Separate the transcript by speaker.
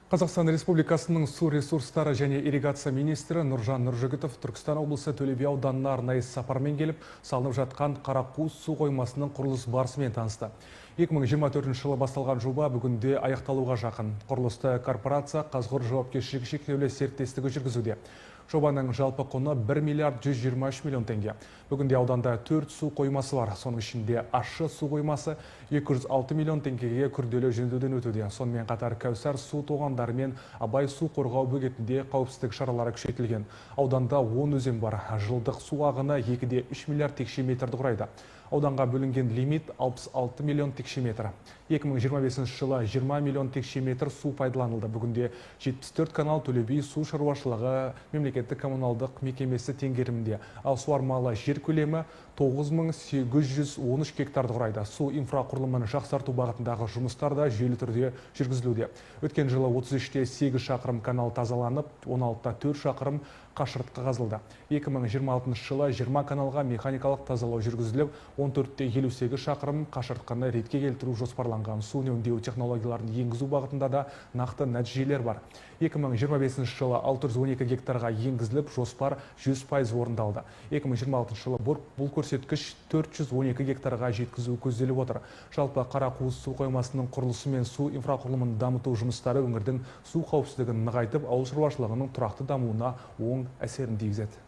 Speaker 1: Қазақстан Республикасының су ресурстары және ирригация министрі Нұржан Нұржігітов Түркістан облысы Төле би ауданына арнайы сапармен келіп, салынып жатқан Қарақуыз су қоймасының құрылыс барысымен танысты. 2024 жылы басталған жоба бүгінде аяқталуға жақын. Құрылысты корпорация Қазғұр жауапкершілігі шектеулі серіктестігі жүргізуде. Жобаның жалпы құны 1 миллиард 123 миллион теңге. Бүгінде ауданда 4 су қоймасы бар. Соның ішінде ащы су қоймасы 206 миллион теңгеге күрделі жөндеуден өтуде. Сонымен қатар Кәусар су тоғандары мен Абай су қорғау бөгетінде қауіпсіздік шаралары күшейтілген. Ауданда 10 өзен бар. Жылдық су ағыны 2,3 миллиард текше метрді құрайды. Ауданға бөлінген лимит 66 миллион текше метр. 2025 жылы 20 миллион текше метр су пайдаланылды. Бүгінде 74 канал Төле би су шаруашылығы мемлекеттік коммуналдық мекемесі теңгерімінде. Ал суармалы жер көлемі 9813 гектарды құрайды. Су инфрақұрылымын жақсарту бағытындағы жұмыстар да жүйелі түрде жүргізілуде. Өткен жылы 33-те 8 шақырым канал тазаланып, 16-та 4 шақырым қашыртқы қазылды. 2026 жылы 20 каналға механикалық тазалау жүргізіліп, 14-те 58 шақырым қашыртқыны ретке келтіру жоспарланған. Су үнемдеу технологияларын енгізу бағытында да нақты нәтижелер бар. 2025 жылы 612 гектарға енгізіліп, жоспар 100% орындалды. 2026 жылы бұл көрсеткіш 412 гектарға жеткізу көзделіп отыр. Жалпы Қарақуыз су қоймасының құрылысы мен су инфрақұрылымын дамыту жұмыстары өңірдің су қауіпсіздігін нығайтып, ауыл шаруашылығының тұрақты дамуына оң әсерін тигізеді.